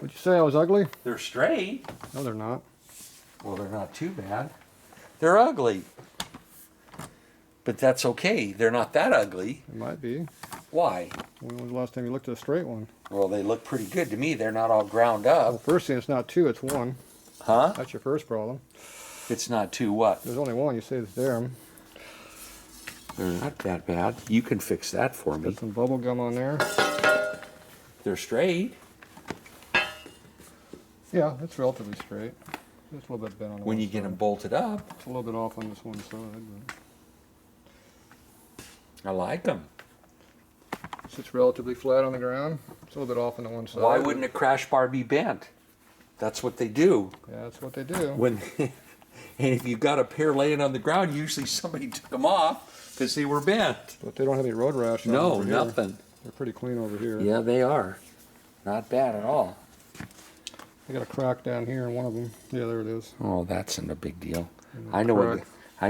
Would you say I was ugly? They're straight. No, they're not. Well, they're not too bad. They're ugly. But that's okay. They're not that ugly. It might be. Why? When was the last time you looked at a straight one? Well, they look pretty good to me. They're not all ground up. Well, first thing, it's not two, it's one. Huh? That's your first problem. It's not two what? There's only one. You say it's there. They're not that bad. You can fix that for me. Got some bubble gum on there. They're straight. Yeah, it's relatively straight. Just a little bit bent on the When one you get side. them bolted up. It's a little bit off on this one side. But I like them. it's relatively flat on the ground. It's a little bit off on the one side. Why wouldn't a crash bar be bent? That's what they do. Yeah, that's what they do. When, and if you've got a pair laying on the ground, usually somebody took them off because they were bent. But they don't have any road rash on them No, over here. nothing. They're pretty clean over here. Yeah, they are. Not bad at all. I got a crack down here in one of them. Yeah, there it is. Oh, that's not a big deal. And I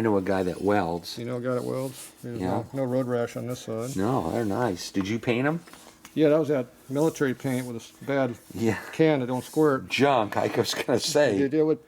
know a guy that welds. You know a guy that welds? There's Yeah. no road rash on this side. No, they're nice. Did you paint them? Yeah, that was that military paint with a bad Yeah. can that don't squirt. Junk, I was gonna say. It would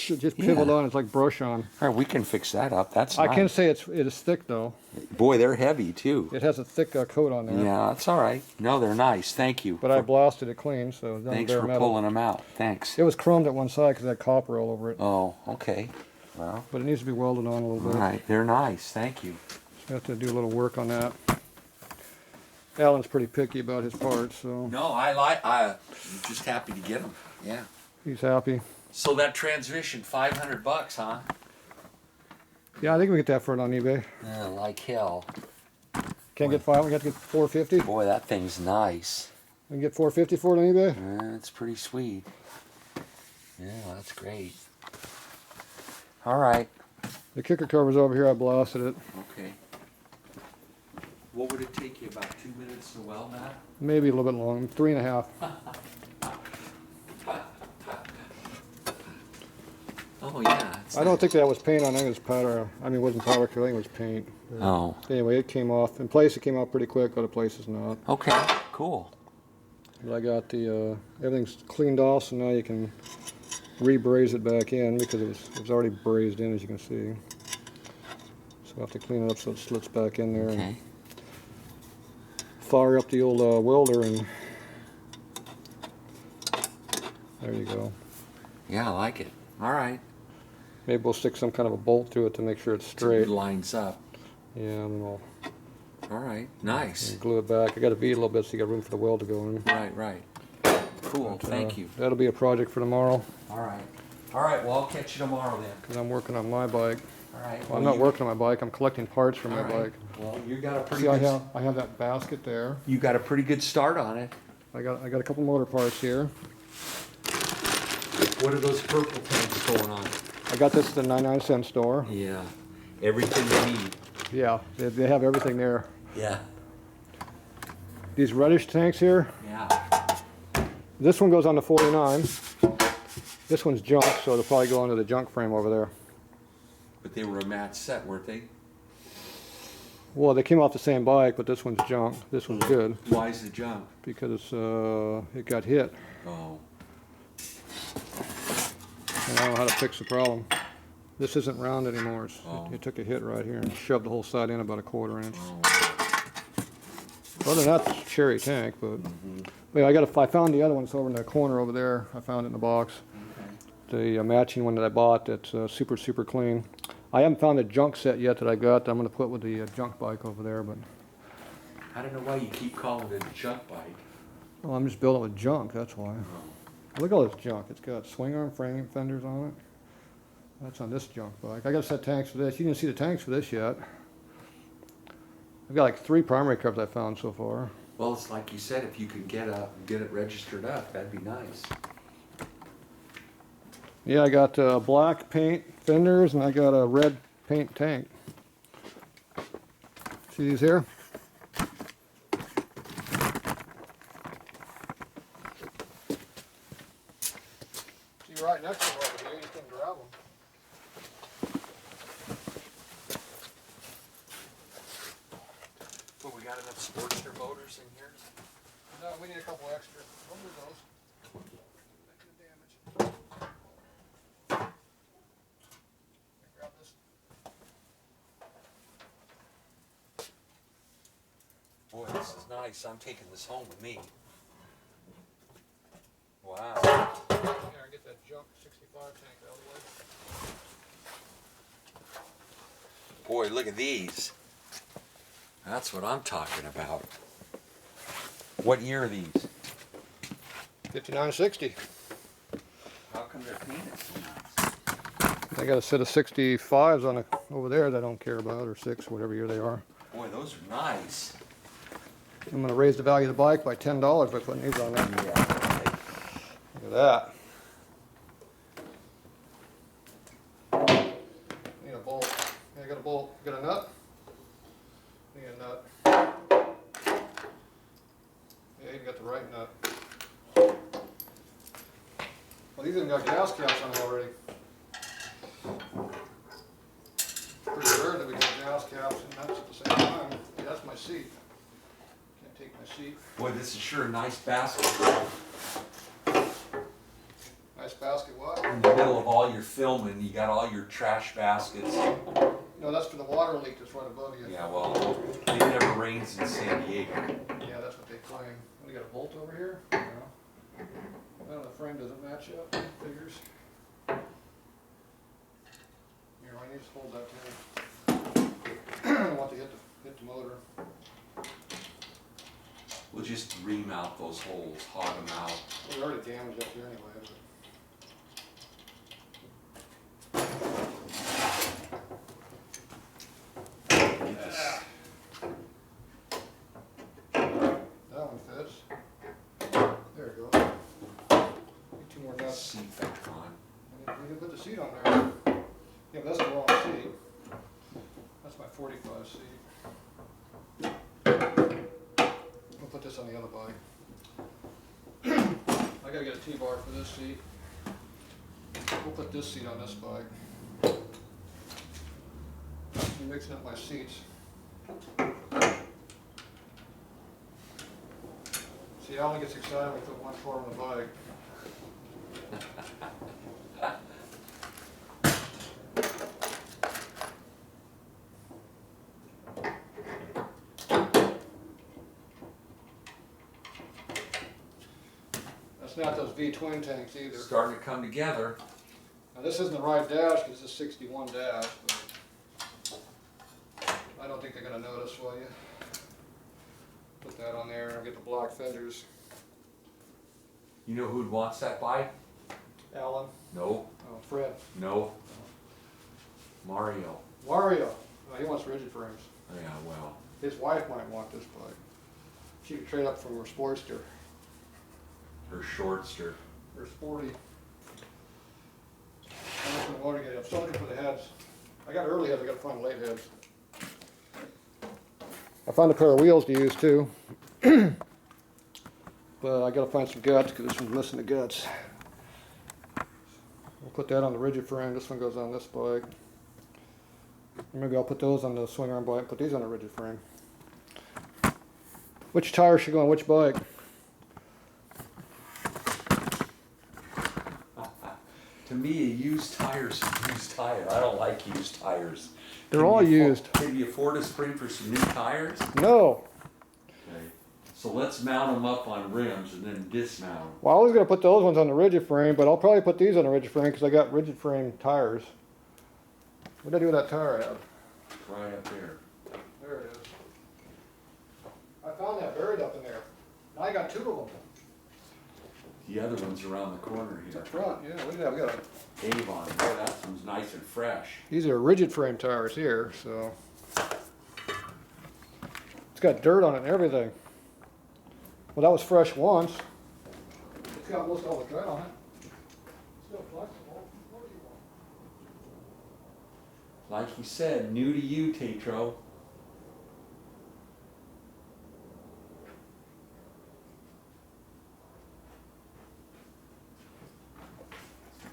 it just pivot on. It's like brush on. All right, we can fix that up. That's I nice. can say it is thick though. Boy, they're heavy too. It has a thick coat on there. Yeah, that's all right. No, they're nice. Thank you. But I blasted it clean, so it's Thanks bare for metal. pulling them out. Thanks. It was chromed at one side because it had copper all over it. Oh, okay. Well, But it needs to be welded on a little all bit. right. They're nice. Thank you. Just have to do a little work on that. Alan's pretty picky about his parts, so No, I'm just happy to get them. Yeah. he's happy. So that transmission, $500, huh? Yeah, I think we get that for it on eBay. Yeah, like hell. Can't get five. We got to get 450. Boy, that thing's nice. We can get 450 for it on eBay. It's pretty sweet. Yeah, that's great. All right. The kicker cover's over here. I blasted it. Okay. What would it take you, about 2 minutes to weld that? Maybe a little bit long. 3.5. Oh, yeah. I don't think that was paint on it. It was powder. I mean, it wasn't powder coating. It was paint. Oh. Anyway, it came off. In place, it came out pretty quick. Other places, not. Okay, cool. But I got the everything's cleaned off, so now you can re-braze it back in because it was already brazed in, as you can see. So I have to clean it up so it slits back in there. Okay. And fire up the old welder, and there you go. Yeah, I like it. All right. Maybe we'll stick some kind of a bolt through it to make sure it's straight. It lines up. Yeah, and then I'll All right. Nice. glue it back. I got to beat it a little bit so you got room for the weld to go in. Right, right. Cool. But, Thank you. That'll be a project for tomorrow All right. All right. Well, I'll catch you tomorrow then. because I'm working on my bike. All right. Well, I'm not working on my bike. I'm collecting parts for my All right. bike. Well, you got a pretty See, good. I have that basket there. You got a pretty good start on it. I got a couple motor parts here. What are those purple tanks going on? I got this at the 99-cent store. Yeah. Everything you need. Yeah, they have everything there. Yeah. These reddish tanks here, Yeah. this one goes on the 49. This one's junk, so it'll probably go onto the junk frame over there. But they were a match set, weren't they? Well, they came off the same bike, but this one's junk. This one's good Why is the junk? because it got hit. Oh. And I don't know how to fix the problem. This isn't round anymore. It took a hit right here and shoved the whole side in about a 1/4 inch. Other than that, it's a cherry tank, but I found the other one. It's over in the corner over there. I found it in the box. The matching one that I bought that's super clean. I haven't found the junk set yet that I got that I'm going to put with the junk bike over there, but I don't know why you keep calling it a junk bike. well, I'm just building it with junk, that's why. Look at all this junk. It's got swingarm frame fenders on it. That's on this junk bike. I got to set tanks for this. You didn't see the tanks for this yet. I've got like 3 primary covers I found so far. Well, it's like you said, if you could get it registered up, that'd be nice. Yeah, I got black paint fenders and I got a red paint tank. See these here? See right next to them over here, you can grab them. Well, we got enough Sportster motors in here? No, we need a couple extra. What are those? nice. I'm taking this home with me. Wow. Here, get that junk 65 tank out of the way. Boy, look at these. That's what I'm talking about. What year are these? 5960. How come they're painted so nice? I got a set of 65s on over there that I don't care about, or 6, whatever year they are. Boy, those are nice. I'm going to raise the value of the bike by $10 by putting these on there. Yeah. Look at that. Need a bolt. Yeah, I got a bolt. Got a nut? Need a nut. Yeah, you got the right nut. Well, these even got gas caps on them already. Pretty rare that we get gas caps and nuts at the same time. Yeah, that's my seat. Can't take my seat. Boy, this is sure a nice basket. Nice basket what? In the middle of all your filming, you got all your trash baskets. No, that's for the water leak that's right above you. Yeah, well, it never rains in San Diego. Yeah, that's what they claim. We got a bolt over here? No. Well, the frame doesn't match up, figures. Here, I need to hold that thing. I don't want to hit the motor. We'll just ream out those holes, hog them out. We already damaged up here anyway. That one fits. There you go. Need 2 more nuts. Seat back on. We can put the seat on there. Yeah, but that's the wrong seat. That's my 45 seat. We'll put this on the other bike. I gotta get a T-bar for this seat. We'll put this seat on this bike. I'm mixing up my seats. See, Alan gets excited when we put one car on the bike. That's not those V-twin tanks either. Starting to come together. Now this isn't the right dash because it's a 61 dash, but I don't think they're going to notice, will you? Put that on there and get the black fenders. You know who wants that bike? Alan? No. Oh, Fred. No. Mario. Wario. Oh, he wants rigid frames. Yeah, well. His wife might want this bike. She could trade up from her Sportster. Her shortster. Her Sporty. I'm looking for the motor gauge. I'm still looking for the heads. I got early heads, I gotta find late heads. I found a pair of wheels to use too. But I gotta find some guts because this one's missing the guts. We'll put that on the rigid frame. This one goes on this bike. Maybe I'll put those on the swing arm bike, put these on a rigid frame. Which tire should go on which bike? To me, a used tire's a used tire. I don't like used tires. They're all used. Can you afford a spring for some new tires? No. Okay. So let's mount them up on rims and then dismount them. Well, I was going to put those ones on the rigid frame, but I'll probably put these on the rigid frame because I got rigid frame tires. What did I do with that tire I have? Right up there. There it is. I found that buried up in there. Now I got 2 of them. The other one's around the corner It's here. up front, yeah, look at that. We got Avon. Boy, that one's nice and fresh. these are rigid frame tires here, so. It's got dirt on it and everything. Well, that was fresh once. It's got most all the dirt on it. Still flexible. What do you want? Like you said, new to you, Tatro.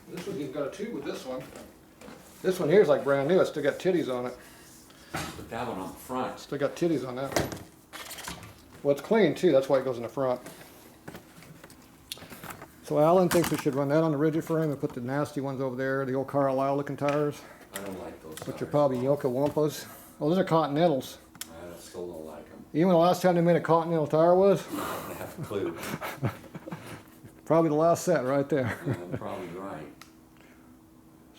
This one's got a tube with this one. This one here is like brand new. It's still got titties on it. Put that one on the front. Still got titties on that one. Well, it's clean too. That's why it goes in the front. So Alan thinks we should run that on the rigid frame and put the nasty ones over there, the old Carlisle looking tires, I don't like those which are tires. probably Yoka Wampas. Oh, those are Continentals. I still don't like them. You know when the last time they made a Continental tire was? I don't have a clue. Probably the last set right there. You're probably right.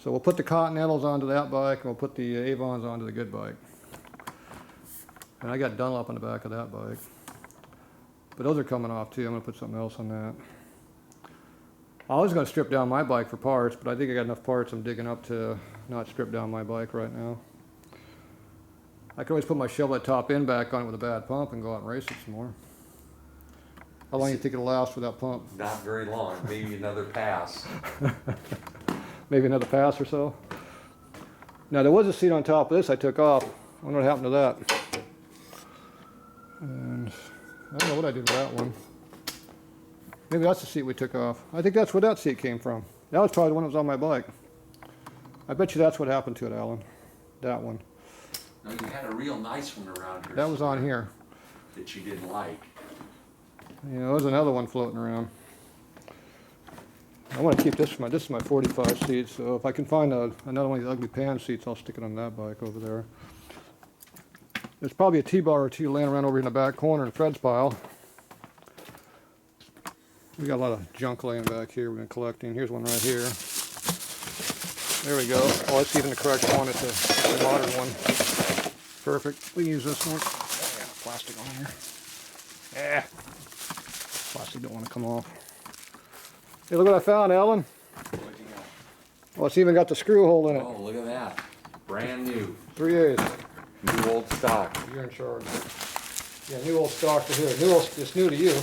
So we'll put the Continentals onto that bike, and we'll put the Avons onto the good bike. And I got Dunlop on the back of that bike. But those are coming off too. I'm gonna put something else on that. I was gonna strip down my bike for parts, but I think I got enough parts I'm digging up to not strip down my bike right now. I could always put my Chevrolet top end back on it with a bad pump and go out and race it some more. How long do you think it'll last without pump? Not very long, maybe another pass. Maybe another pass or so. Now there was a seat on top of this I took off. I wonder what happened to that. And I don't know what I did with that one. Maybe that's the seat we took off. I think that's where that seat came from. That was probably the one that was on my bike. I bet you that's what happened to it, Alan. That one. No, you had a real nice one around here. That was on here. That you didn't like. Yeah, there was another one floating around. I want to keep this for this is my 45 seat, so if I can find another one of these ugly pan seats, I'll stick it on that bike over there. There's probably a T-bar or two laying around over in the back corner in Fred's pile. We got a lot of junk laying back here we've been collecting. Here's one right here. There we go. Oh, that's even the correct one. It's a modern one. Perfect. We can use this one. Yeah, plastic on here. Yeah. Plastic don't want to come off. Hey, look what I found, Alan. Oh, it's even got the screw hole in it. Oh, look at that. Brand new. 3/8. New old stock. You're in charge. Yeah, new old stock to here. New old, it's new to you.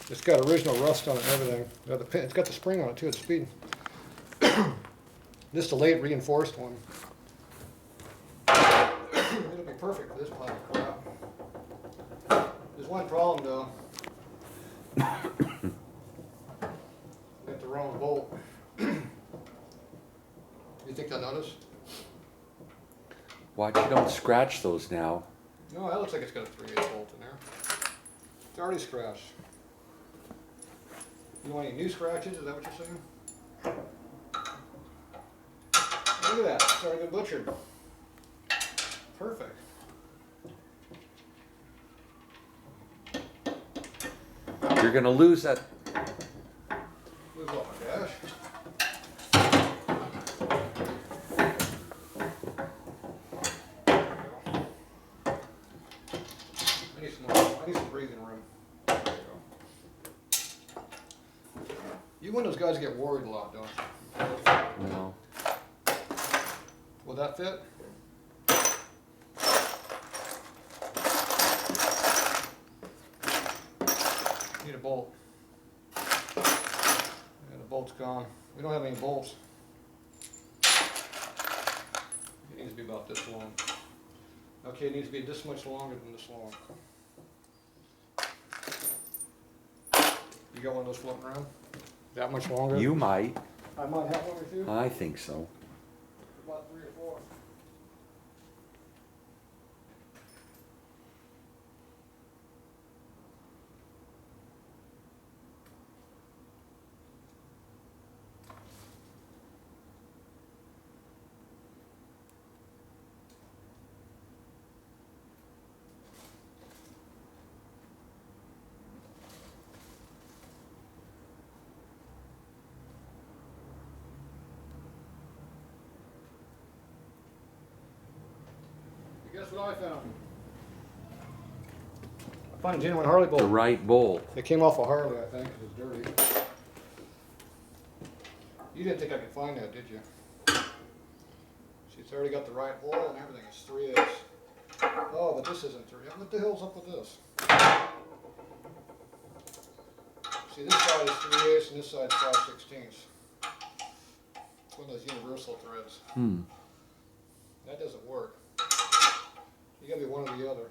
It's got original rust on it and everything. It's got the spring on it too, it's speed. This is the late reinforced one. It'll be perfect for this pile of crap. There's one problem though. Got the wrong bolt. You think they'll notice? Why you don't scratch those now? No, that looks like it's got a 3/8 bolt in there. It's already scratched. You want any new scratches? Is that what you're saying? Look at that. It's already been butchered. Perfect. You're gonna lose that. Lose all my dash. I need some breathing room. There you go. You Windows guys get worried a lot, don't you? No. Will that fit? Need a bolt. Yeah, the bolt's gone. We don't have any bolts. It needs to be about this long. Okay, it needs to be this much longer than this long. You got one of those floating around? That much longer? You might. I might have one or two. I think so. About 3 or 4. Guess what I found? I found a genuine Harley bolt. The right bolt. It came off a Harley, I think, 'cause it's dirty. You didn't think I could find that, did you? See, it's already got the right hole and everything. It's 3/8. Oh, but this isn't 3/8. What the hell's up with this? See, this side is 3/8 and this side is 5/16. It's one of those universal threads. That doesn't work. You gotta be one or the other. It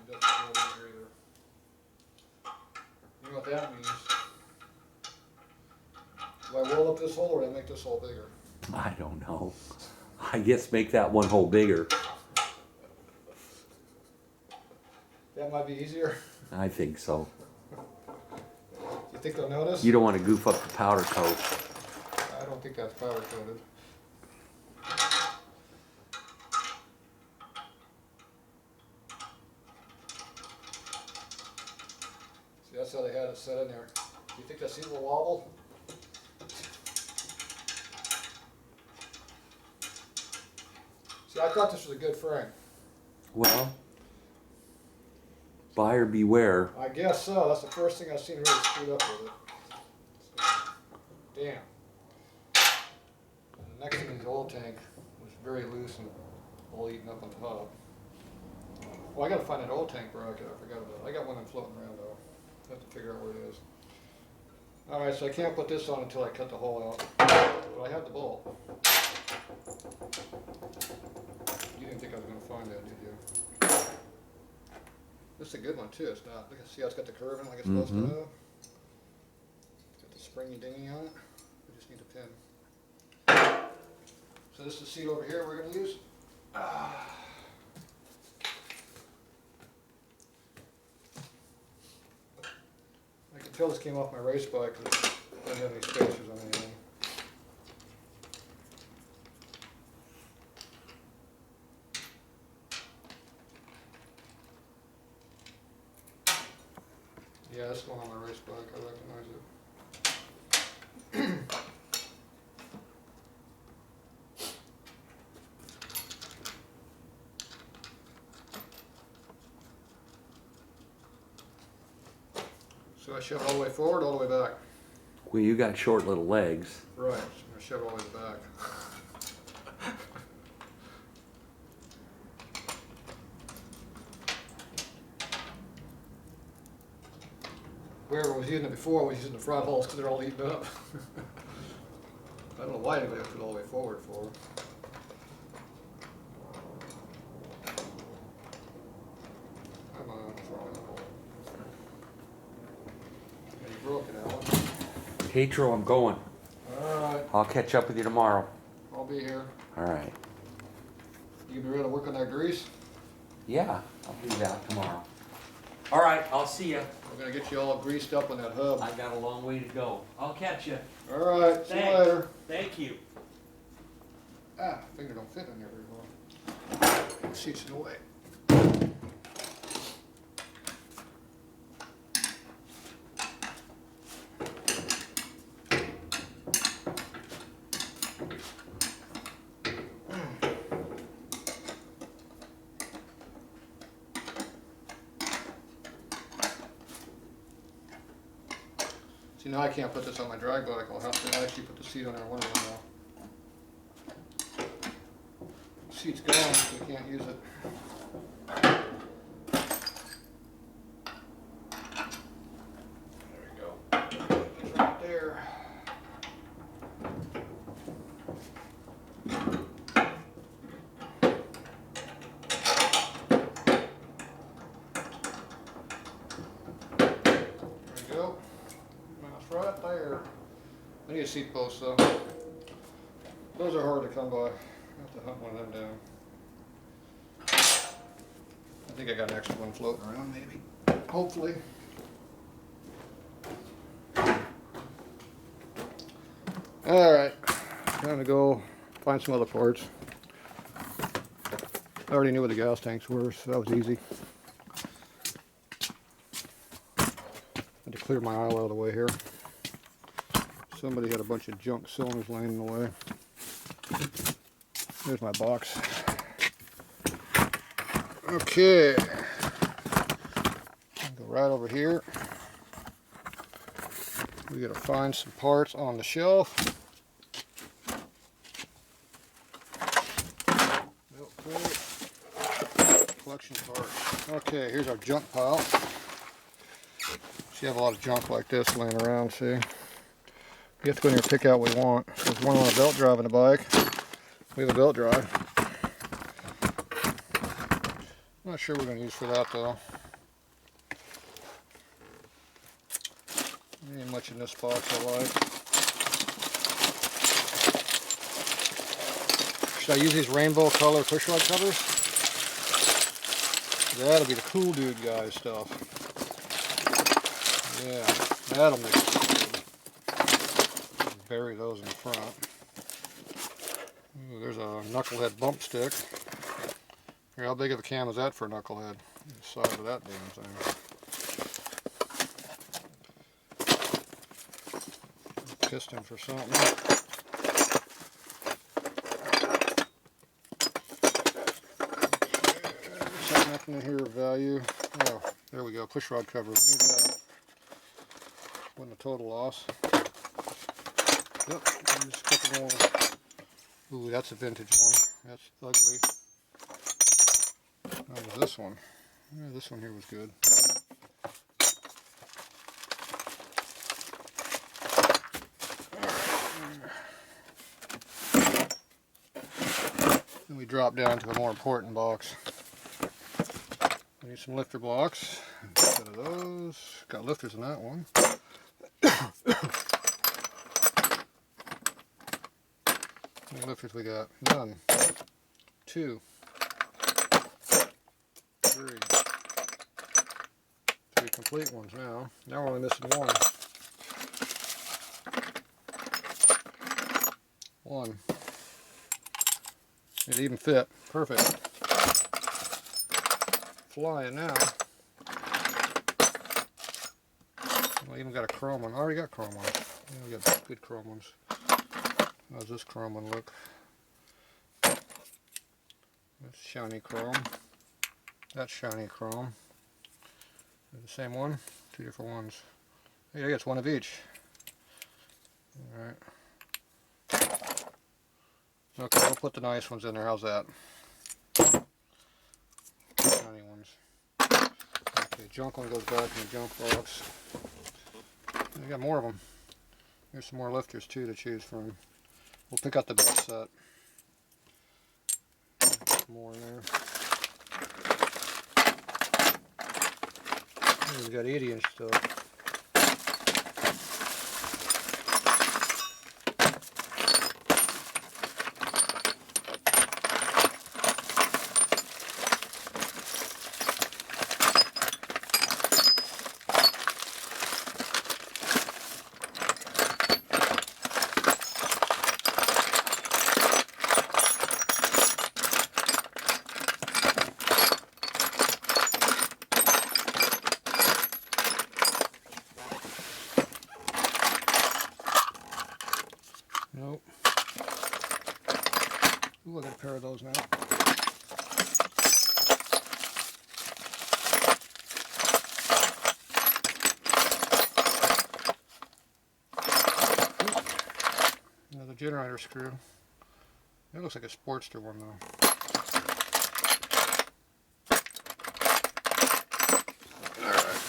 doesn't go in here either. You know what that means? Do I roll up this hole or do I make this hole bigger? I don't know. I guess make that one hole bigger. That might be easier. I think so. You think they'll notice? You don't want to goof up the powder coat. I don't think that's powder coated. See, that's how they had it set in there. Do you think that seat will wobble? See, I thought this was a good frame. Well, buyer beware. I guess so. That's the first thing I've seen really screwed up with it. Damn. And the next thing is the oil tank was very loose and all eaten up on top. Well, I gotta find that oil tank bracket. I forgot about it. I got one floating around though. I have to figure out where it is. Alright, so I can't put this on until I cut the hole out. But I have the bolt. You didn't think I was gonna find that, did you? This is a good one too. It's not. Look, see how it's got the curve in it like it's supposed to have? It's got the springy dingy on it. We just need a pin. So this is the seat over here we're going to use. I can tell this came off my race bike because it doesn't have any spacers on anything. Yeah, this one on my race bike, I recognize it. So I shove it all the way forward, all the way back. Well, you got short little legs. Right, so I'm going to shove it all the way back. Whoever was using it before was using the front holes because they're all eaten up. I don't know why anybody put it all the way forward for. Come on, what's wrong with the hole? Yeah, you broke it, Alan. Tatro, I'm going. Alright, I'll catch up with you tomorrow. I'll be here. All right. You be ready to work on that grease? Yeah, I'll do that tomorrow. All right, I'll see you. We're going to get you all greased up on that hub. I've got a long way to go. I'll catch you. Alright, see you Thanks. later. Thank you. Ah, finger don't fit in there very well. Seats in the way. See, now I can't put this on my drag bike. I'll have to actually put the seat on there one of them now. Seat's gone, so we can't use it. There we go. It's right there. There we go. That's right there. I need a seat post though. Those are hard to come by. I have to hunt one of them down. I think I got an extra one floating around maybe. Hopefully. Alright. Time to go find some other parts. I already knew where the gas tanks were, so that was easy. Had to clear my aisle out of the way here. Somebody had a bunch of junk cylinders laying in the way. There's my box. Okay. Go right over here. We gotta find some parts on the shelf. Collection parts. Okay, here's our junk pile. So you have a lot of junk like this laying around, see? You have to go in here and pick out what we want. There's one on a belt drive in the bike. We have a belt drive. Not sure what we're going to use for that though. Ain't much in this box I like. Should I use these rainbow color push rod covers? That'll be the cool dude guy stuff. Yeah, that'll make it good. Bury those in front. Ooh, there's a knucklehead bump stick. Here, how big of a cam is that for a knucklehead? The size of that damn thing. piston for something. Looks like nothing in here of value. Oh, there we go. Push rod cover. We need that. Wasn't a total loss. Yep. Just click it on. Ooh, that's a vintage one. That's ugly. That was this one. Yeah, this one here was good. Then we drop down to a more important box. We need some lifter blocks. Instead of those, got lifters in that one. How many lifters we got? None. 2. 3. 3 complete ones now. Now we're only missing 1. 1. It even fit. Perfect. Flying now. I even got a chrome one. I already got chrome ones. Yeah, we got good chrome ones. How does this chrome one look? That's shiny chrome. That's shiny chrome. They're the same one? 2 different ones. Hey, I guess one of each. Alright. Okay, we'll put the nice ones in there. How's that? Shiny ones. Okay, junk one goes back in the junk box. We got more of them. Here's some more lifters too to choose from. We'll pick out the best set. More in there. We got 80-inch stuff. Nope. Ooh, I got a pair of those now. Another generator screw. That looks like a Sportster one though. Alright.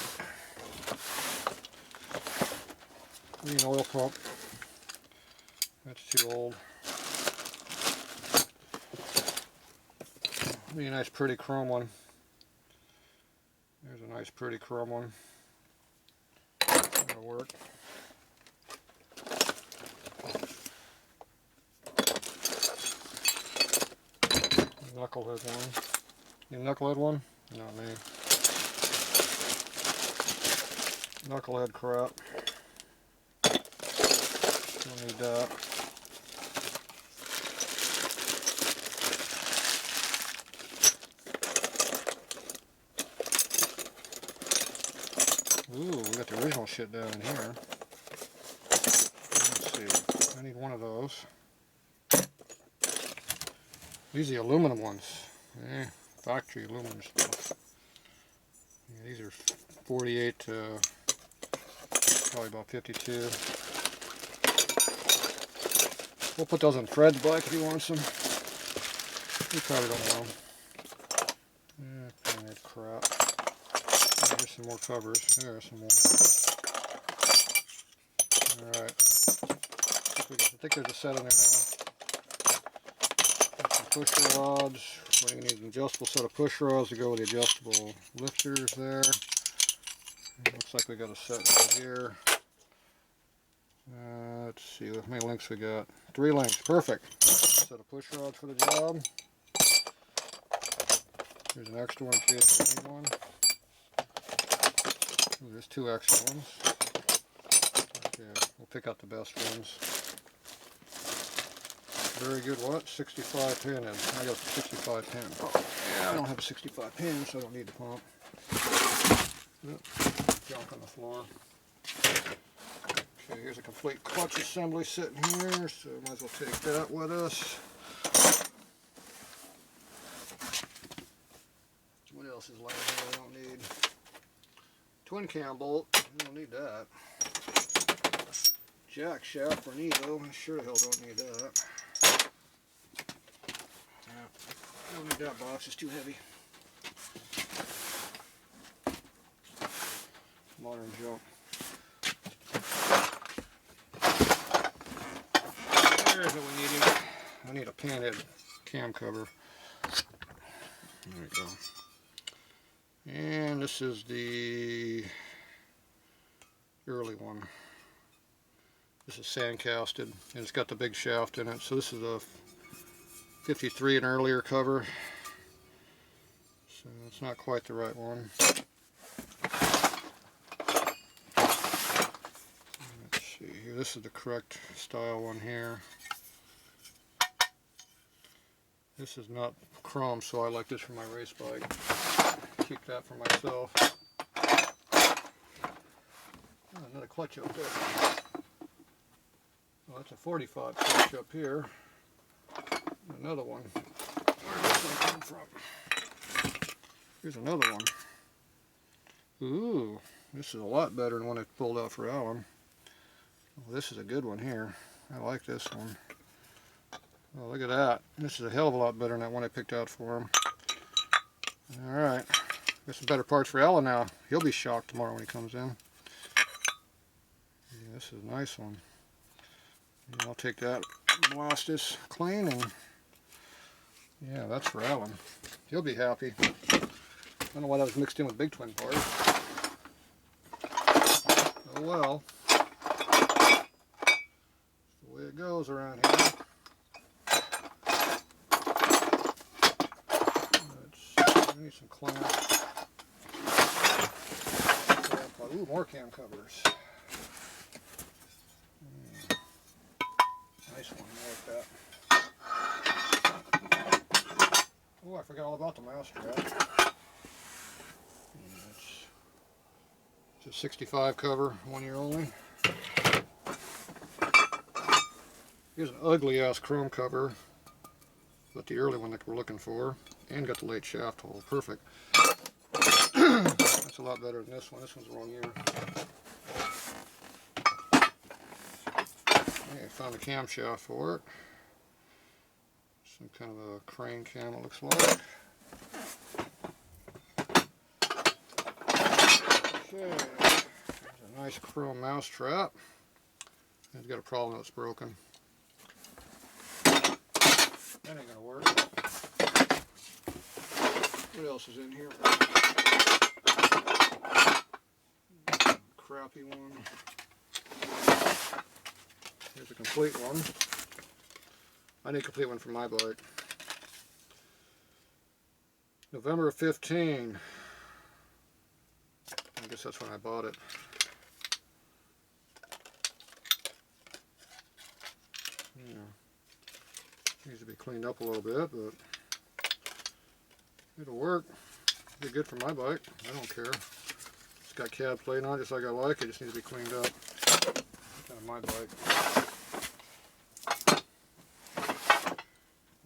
Green oil pump. That's too old. Be a nice pretty chrome one. There's a nice pretty chrome one. That'll work. Knucklehead one. Need a knucklehead one? Not me. Knucklehead crap. Don't need that. Ooh, we got the original shit down in here. Let's see. I need one of those. These are the aluminum ones. Factory aluminum stuff. Yeah, these are 48 to probably about 52. We'll put those on Fred's bike if he wants them. We probably don't want them. Panhead crap. Here's some more covers. There's some more. Alright. I think there's a set in there now. Got some push rods. We're going to need an adjustable set of push rods to go with the adjustable lifters there. It looks like we got a set right here. Let's see, how many links we got? 3 links, perfect. Set of push rods for the job. Here's an extra one in case we need one. Ooh, there's 2 extra ones. Okay, we'll pick out the best ones. Very good, what? 65 pin, and I got a 65 pin. Oh, yeah, I don't have a 65 pin, so I don't need the pump. Yep. Junk on the floor. Okay, here's a complete clutch assembly sitting here, so might as well take that with us. What else is laying here we don't need? Twin cam bolt, we don't need that. Jack shaft for an Evo, I sure the hell don't need that. Yeah, don't need that box, it's too heavy. Modern junk. There's what we need. I need a panhead cam cover. There we go. And this is the early one. This is sand casted, and it's got the big shaft in it. So this is a 53 and earlier cover. So it's not quite the right one. Let's see here. This is the correct style one here. This is not chrome, so I like this for my race bike. Keep that for myself. Oh, another clutch up there. Well, that's a 45 clutch up here. Another one. Where did this one come from? Here's another one. Ooh, this is a lot better than one I pulled out for Alan. Well, this is a good one here. I like this one. Oh, look at that. This is a hell of a lot better than that one I picked out for him. Alright. Got some better parts for Alan now. He'll be shocked tomorrow when he comes in. Yeah, this is a nice one. Yeah, I'll take that, blast this clean, and yeah, that's for Alan. He'll be happy. I don't know why that was mixed in with Big Twin parts. Oh well. That's the way it goes around here. I need some clamps. Ooh, more cam covers. Nice one, I like that. Oh, I forgot all about the mouse strap. It's a 65 cover, 1 year only. Here's an ugly ass chrome cover, but the early one that we're looking for, and got the late shaft hole. Perfect. That's a lot better than this one. This one's the wrong year. Okay, found a camshaft for it. Some kind of a crane cam, it looks like. Okay, there's a nice chrome mouse trap. It's got a problem that's broken. That ain't gonna work. What else is in here? Crappy one. Here's a complete one. I need a complete one for my bike. November of 15. I guess that's when I bought it. Yeah. Needs to be cleaned up a little bit, but it'll work. Be good for my bike. I don't care. It's got cab plate on it just like I like it. Just needs to be cleaned up. Kind of my bike.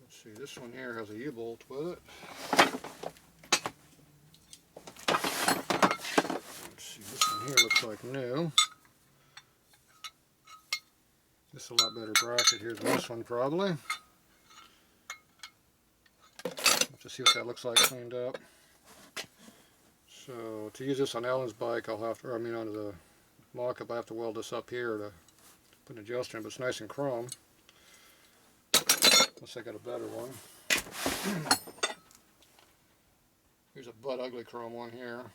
Let's see. This one here has a U-bolt with it. Let's see. This one here looks like new. This is a lot better bracket here than this one probably. To see what that looks like cleaned up. So to use this on Alan's bike, I'll have to, or I mean onto the mock-up, I have to weld this up here to put an adjuster in, but it's nice and chrome. Unless I got a better one. Here's a butt ugly chrome one here.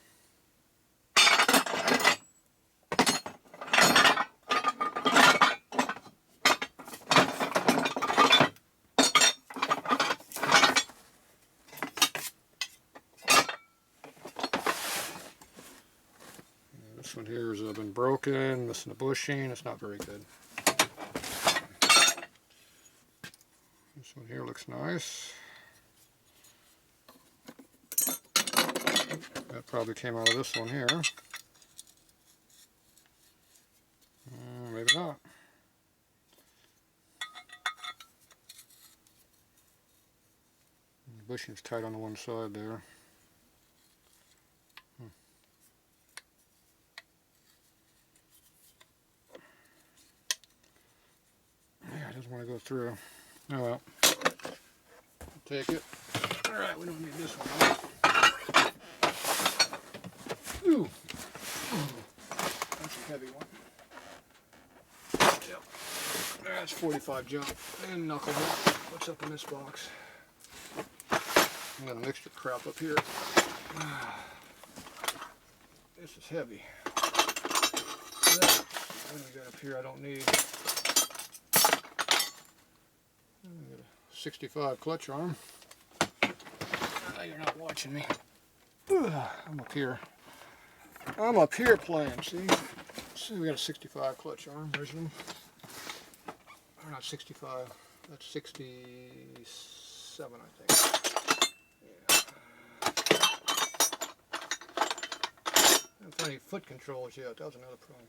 This one here has been broken, missing a bushing. It's not very good. This one here looks nice. That probably came out of this one here. Maybe bushing's tight on the one side there. Yeah, it doesn't want to go through. Oh well. Take it. Alright, we don't need this one. Ooh. That's a heavy one. Yep. That's 45 jump. And knucklehead. What's up in this box? I got a mixture of crap up here. This is heavy. What do we got up here I don't need? I got a 65 clutch arm. You're not watching me. I'm up here. I'm up here playing, see? See, we got a 65 clutch arm original. Or not 65, that's 67, I think. Yeah. I haven't found any foot controls yet, that was another problem.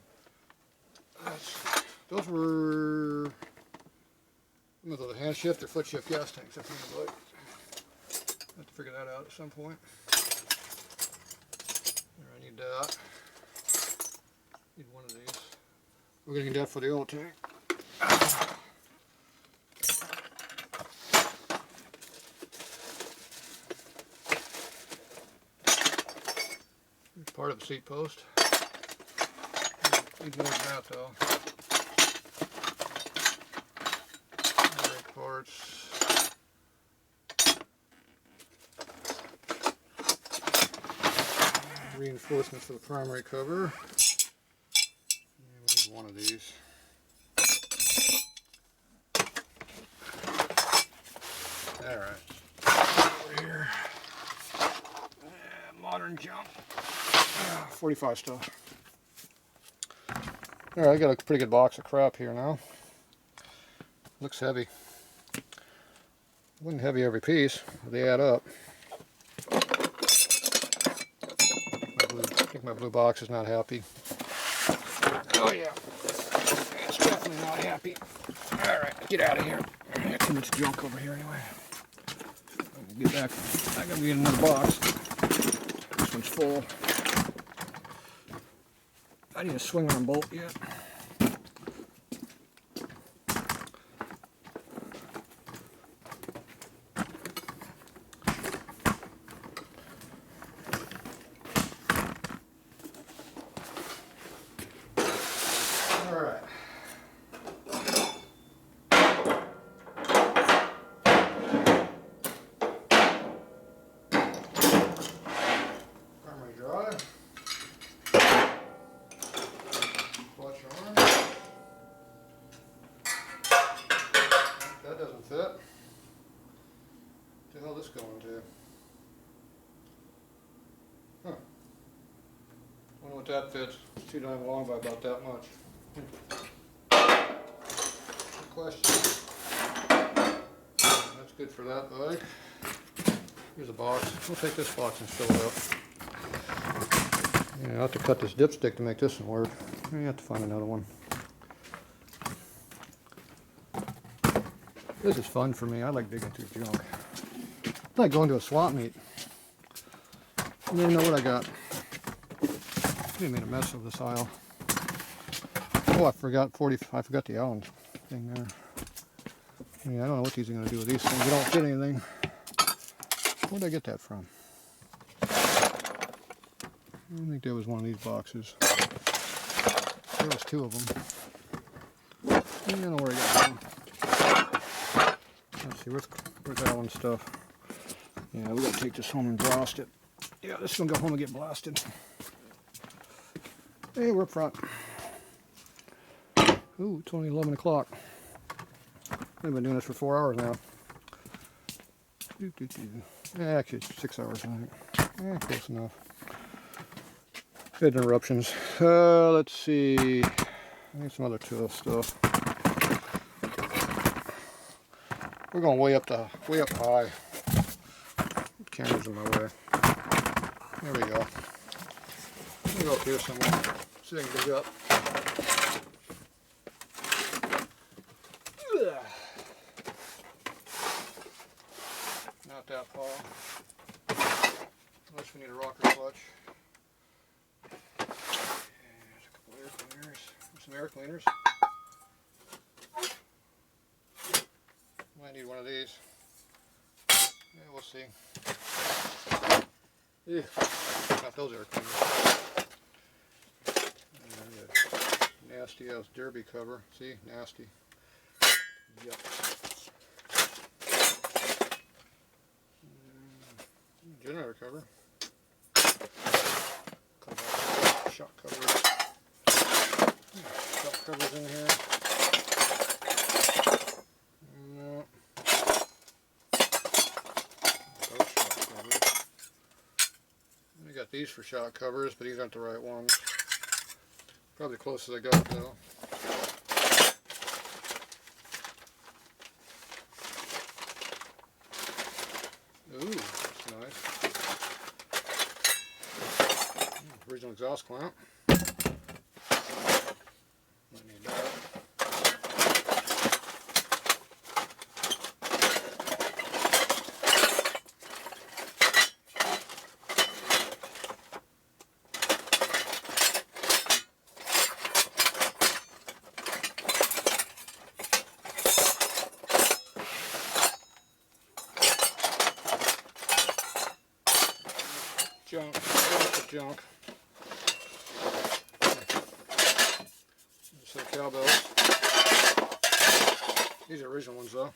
Those were the hand shift or foot shift gas tanks, I think. Have to figure that out at some point. There, I need that. Need one of these. We're gonna need that for the oil tank. Here's part of the seat post. Need more than that though. Brake parts. Reinforcements for the primary cover. Yeah, we need one of these. Alright. Over here. Modern jump. 45 stuff. Alright, I got a pretty good box of crap here now. Looks heavy. Wasn't heavy every piece, but they add up. I think my blue box is not happy. Oh yeah, it's definitely not happy. Alright, get out of here. I got too much junk over here anyway. Get back. I gotta get another box. This one's full. I need a swingarm bolt yet. That doesn't fit. What the hell is this going to? Huh. Wonder what that fits. It's too damn long by about that much. Good question. That's good for that bike. Here's a box. We'll take this box and fill it up. Yeah, I'll have to cut this dipstick to make this one work. I have to find another one. This is fun for me. I like digging through junk. It's like going to a swap meet. I don't even know what I got. I made a mess of this aisle. Oh, I forgot the Allen thing there. Yeah, I don't know what these are going to do with these things. They don't fit anything. Where did I get that from? I think there was one of these boxes. There was two of them. I don't know where I got it from. Let's see, where's Alan's stuff? Yeah, we gotta take this home and blast it. Yeah, this is gonna go home and get blasted. Hey, we're up front. Ooh, it's only 11 o'clock. I've been doing this for 4 hours now. Actually, it's 6 hours, I think. Close enough. Good interruptions. Let's see. I need some other tool stuff. We're going way up high. The camera's in my way. There we go. We'll go up here somewhere. See if I can dig up. Not that far. air cleaners. Might need one of these. Yeah, we'll see. Ew, not those air cleaners. Nasty ass derby cover. See, nasty. Yep. Generator cover. Shock covers. Shock covers in here. No. Those shock covers. I got these for shock covers, but these aren't the right ones. Probably the closest I got though. Ooh, that's nice. Original exhaust clamp. Might need that. Junk. Lots of junk. Set of cowbells. These are original ones though.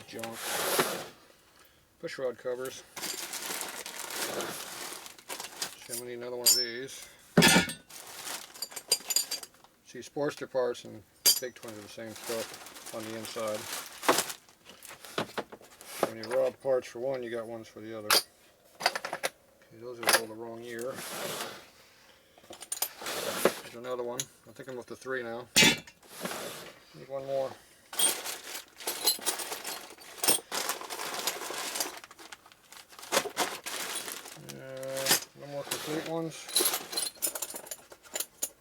Junk. Push rod covers. I'm going to need another one of these. See, Sportster parts and Big Twins are the same stuff on the inside. When you rob parts for one, you got ones for the other. Okay, those are all the wrong year. There's another one. I think I'm up to 3 now. Need one more. No more complete ones.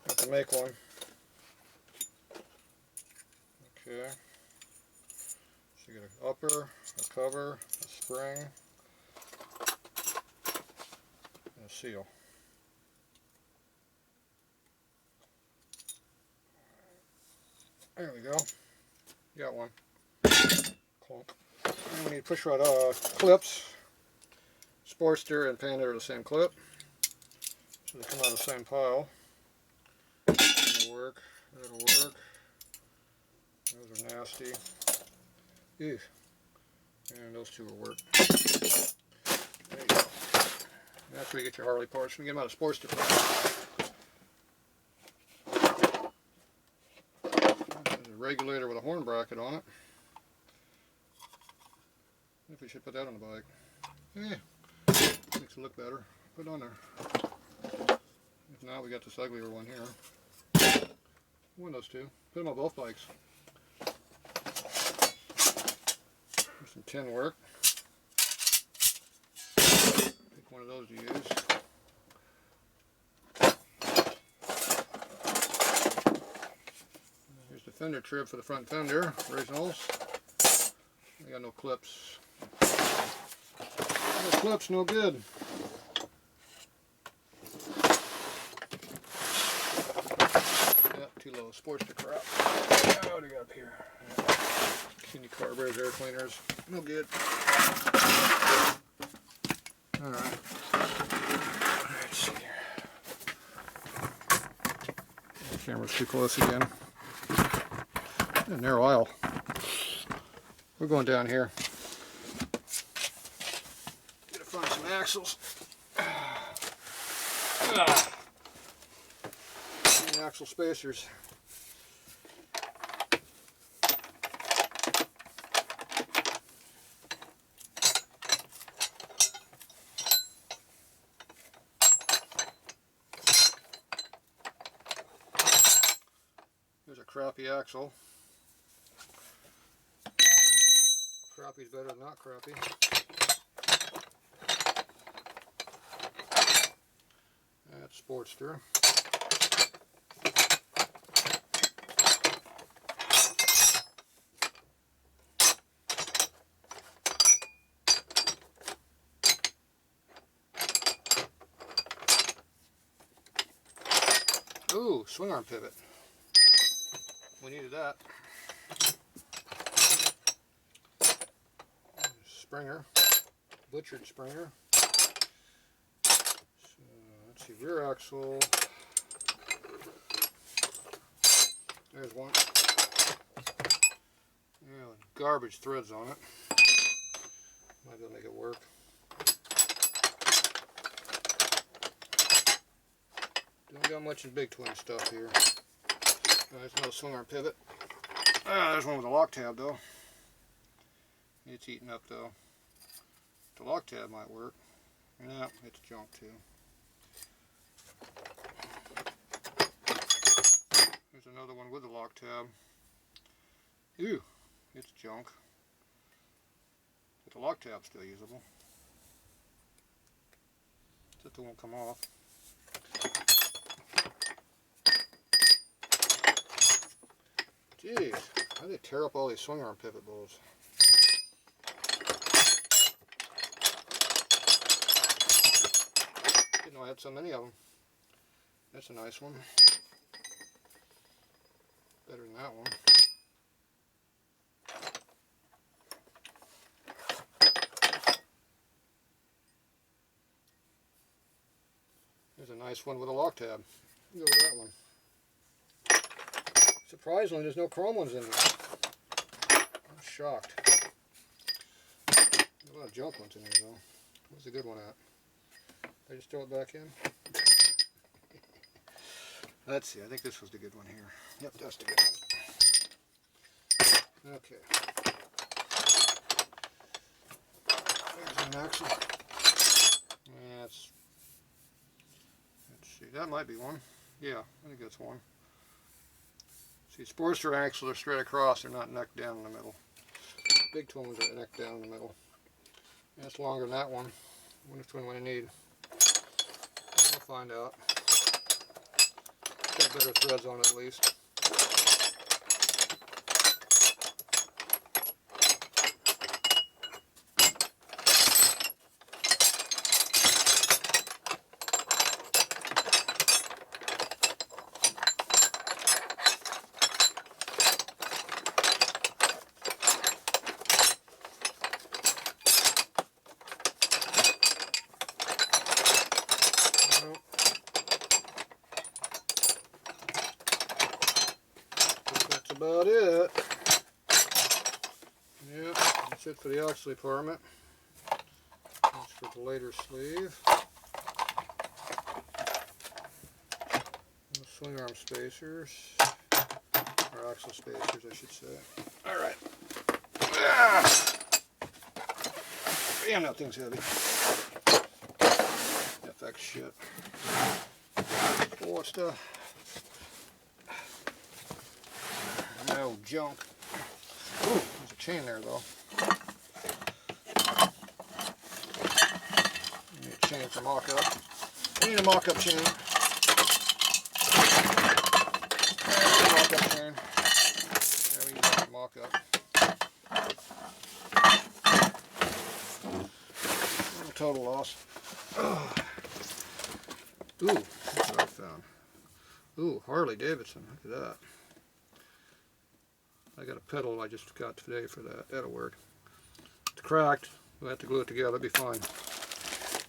Have to make one. Okay. So you get an upper, a cover, a spring, and a seal. There we go. Got one. Clunk. And we need push rod clips. Sportster and panhead are the same clip. So they come out of the same pile. That'll work. That'll work. Those are nasty. Ew. And those two will work. There you go. And that's where you get your Harley parts. You can get them out of Sportster parts. There's a regulator with a horn bracket on it. I think we should put that on the bike. Yeah. Makes it look better. Put it on there. If not, we got this uglier one here. One of those two. Put them on both bikes. There's some tin work. Pick one of those to use. Here's the fender trib for the front fender. Originals. I got no clips. No clips, no good. Yeah, too low. Sportster crap. What do we got up here? Skinny carburetors, air cleaners. No good. Alright. Let's see here. The camera's too close again. A narrow aisle. We're going down here. Gotta find some axles. And axle spacers. There's a crappy axle. Crappy's better than not crappy. That's Sportster. Ooh, swing arm pivot. We needed that. Springer, butchered Springer. So, let's see, rear axle. There's one. Yeah, garbage threads on it. Might be able to make it work. Don't got much in big twin stuff here. There's another swing arm pivot. There's one with a lock tab though. It's eaten up though. The lock tab might work. No, it's junk too. There's another one with a lock tab. Ew, it's junk. But the lock tab's still usable. Just it won't come off. Jeez, how did they tear up all these swing arm pivot bowls? Didn't know I had so many of them. That's a nice one. Better than that one. There's a nice one with a lock tab. Go with that one. Surprisingly, there's no chrome ones in there. I'm shocked. A lot of junk ones in here though. Where's the good one at? Did I just throw it back in? Let's see, I think this was the good one here. Yep, that's the good one. Okay. There's an axle. Yeah, let's see, that might be one. Yeah, I think that's one. See, Sportster axles are straight across, they're not neck down in the middle. Big twin ones are neck down in the middle. That's longer than that one. I wonder which one I need. We'll find out. Got better threads on it at least. About it. Yep, that's it for the axle department. That's for the later sleeve. The swing arm spacers, or axle spacers, I should say. All right. Damn, that thing's heavy. FX shit. What's the? No junk. Ooh, there's a chain there though. I need a chain for mock-up. I need a mock-up chain. Mock-up chain. Yeah, we use a mock-up. Total loss. Ooh, that's what I found. Ooh, Harley Davidson. Look at that. I got a pedal I just got today for that. That'll work. It's cracked. We'll have to glue it together. It'll be fine.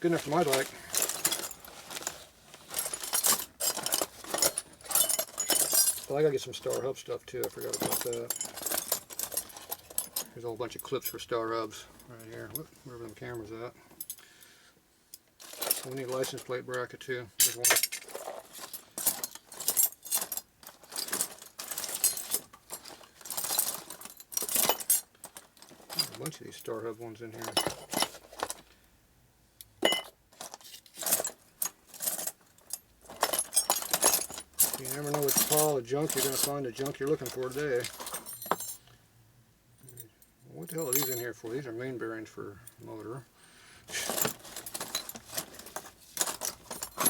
Good enough for my bike. Well, I gotta get some Star Hub stuff too. I forgot about that. There's a whole bunch of clips for Star Hubs right here. Whoop, wherever the camera's at. So we need a license plate bracket too. There's one. A bunch of these Star Hub ones in here. You never know which pile of junk you're going to find the junk you're looking for today. What the hell are these in here for? These are main bearings for motor.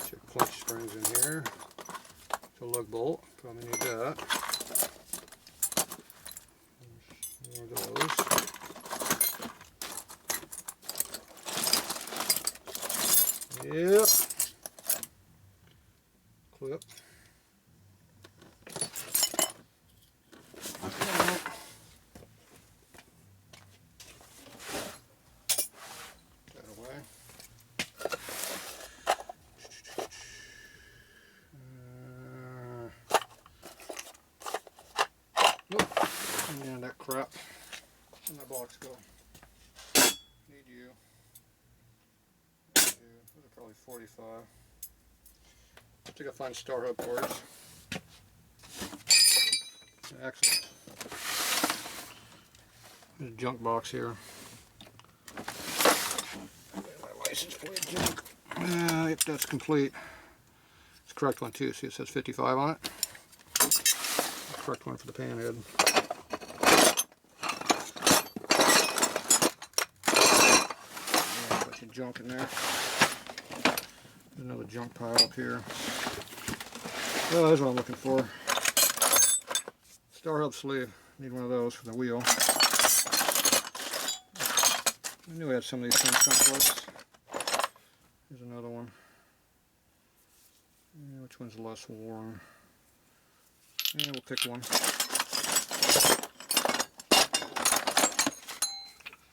Check clutch springs in here. It's a lug bolt. Probably need that. There's more of those. Yep. Clip. let's go. Need you. Those are probably 45. I think I find star hub parts. Excellent. There's a junk box here. My license plate junk. Yep, that's complete. It's the correct one too. See, it says 55 on it. The correct one for the panhead. Yeah, bunch of junk in there. There's another junk pile up here. Oh, that's what I'm looking for. Star hub sleeve. Need one of those for the wheel. I knew I had some of these things someplace. Here's another one. Yeah, which one's less worn? Yeah, we'll pick one.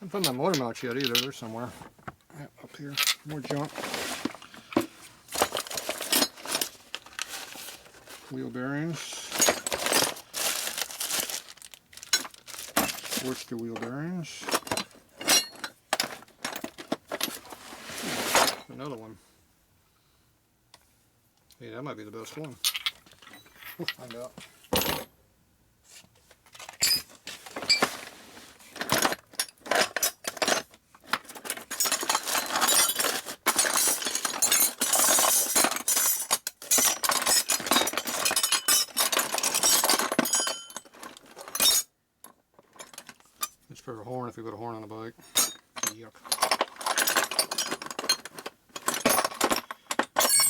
I haven't found my motor mount yet either. They're somewhere. Yeah, up here. More junk. Wheel bearings. Sportster wheel bearings. Another one. Hey, that might be the best one. We'll find out. It's for a horn if you put a horn on the bike. Yuck.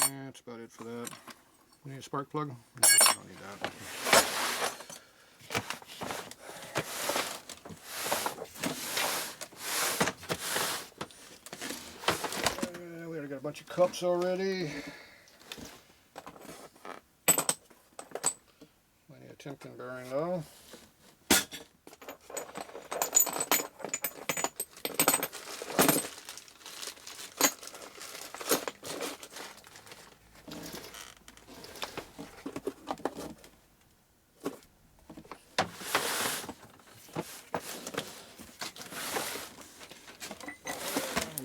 Yeah, that's about it for that. You need a spark plug? No, I don't need that. We already got a bunch of cups already. I need a Timken bearing though.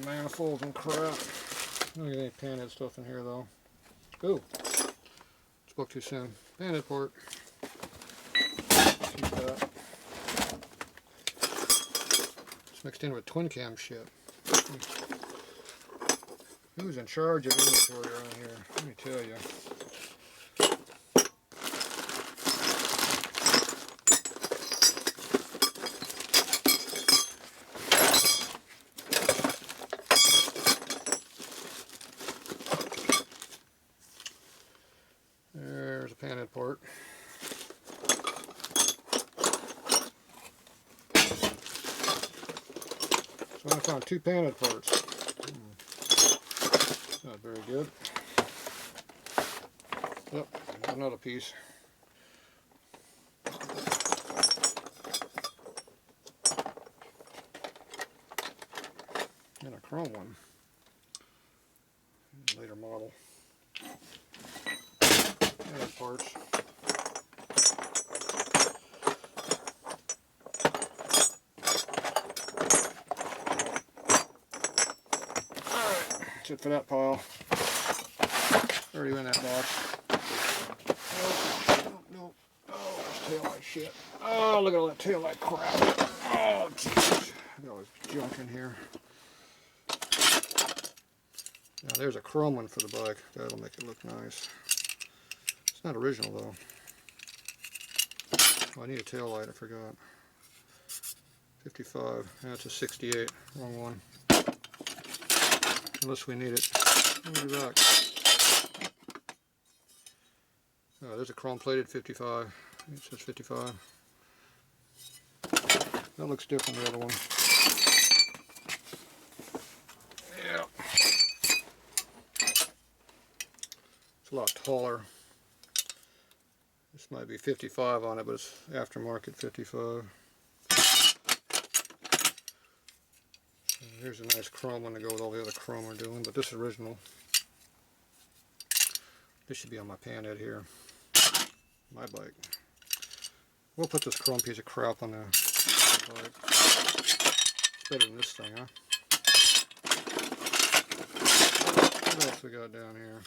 Manifolds and crap. Don't get any panhead stuff in here though. Ooh, spoke too soon. Panhead port. Keep that. It's mixed in with twin cam shit. Who's in charge of inventory around here? Let me tell you. There's a panhead port. So I found two panhead parts. Not very good. Yep, another piece. And a chrome one. Later model. Panhead parts. That's it for that pile. Already in that box. No. Oh, that's taillight shit. Oh, look at all that taillight crap. Oh, jeez. Look at all this junk in here. Now, there's a chrome one for the bike. That'll make it look nice. It's not original, though. Oh, I need a taillight. I forgot. 55. That's a 68. Wrong one. Unless we need it. Let me back. Oh, there's a chrome plated 55. It says 55. That looks different than the other one. Yeah. It's a lot taller. This might be 55 on it, but it's aftermarket 55. Here's a nice chrome one to go with all the other chrome we're doing, but this is original. This should be on my panhead here. My bike. We'll put this chrome piece of crap on the Bike. It's better than this thing, huh? What else we got down here?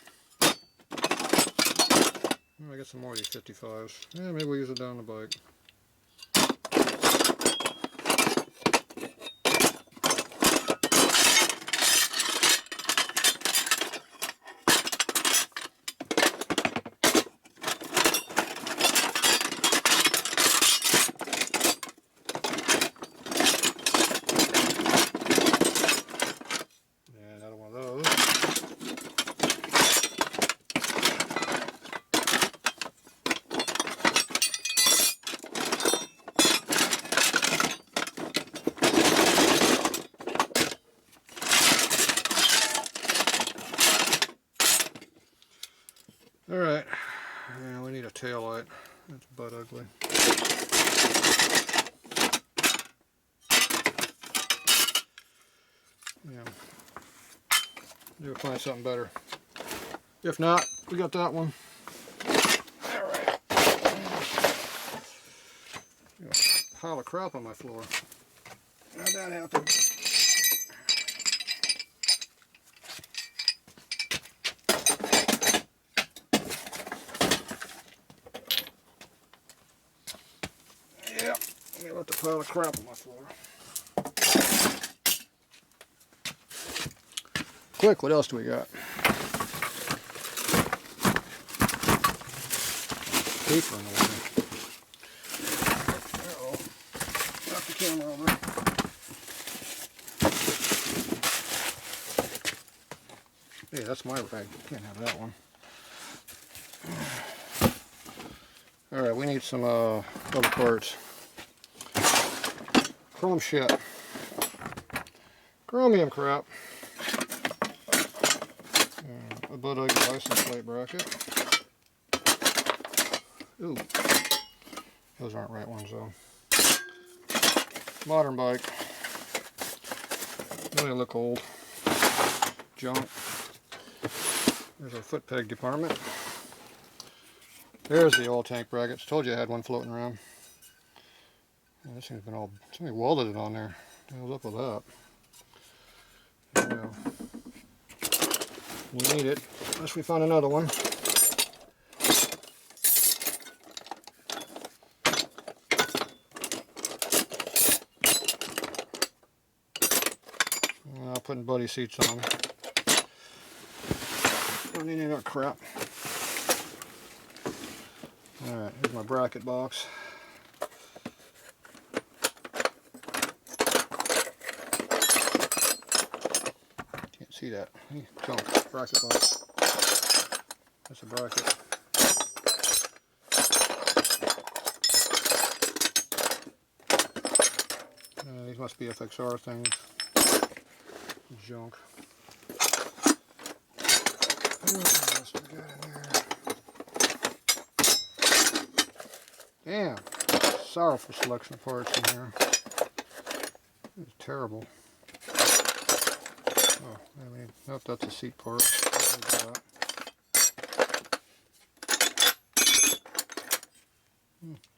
I got some more of these 55s. Yeah, maybe we'll use it down the bike. Yeah, another one of those. Alright, yeah, we need a tail light. That's butt ugly. Yeah. Maybe find something better. If not, we got that one. Alright. Got a pile of crap on my floor. How'd that happen? Yeah, let me let the pile of crap on my floor. Quick, what else do we got? Paper in the way. Uh-oh. Knock the camera over. Hey, that's my bag. Can't have that one. Alright, we need some other parts. Chrome shit. Chromium crap. A butt ugly license plate bracket. Ooh. Those aren't right ones though. Modern bike. Really look old. Junk. There's our foot peg department. There's the oil tank brackets. Told you I had one floating around. Yeah, this thing's been all, somebody welded it on there. What's up with that? Yeah. We need it, unless we find another one. Putting buddy seats on. Don't need any other crap. Alright, here's my bracket box. Can't see that. Junk. Bracket box. That's a bracket. These must be FXR things. Junk. What else we got in there? Damn. Sorrowful selection of parts in here. It's terrible. Oh, I mean, nope, that's a seat part.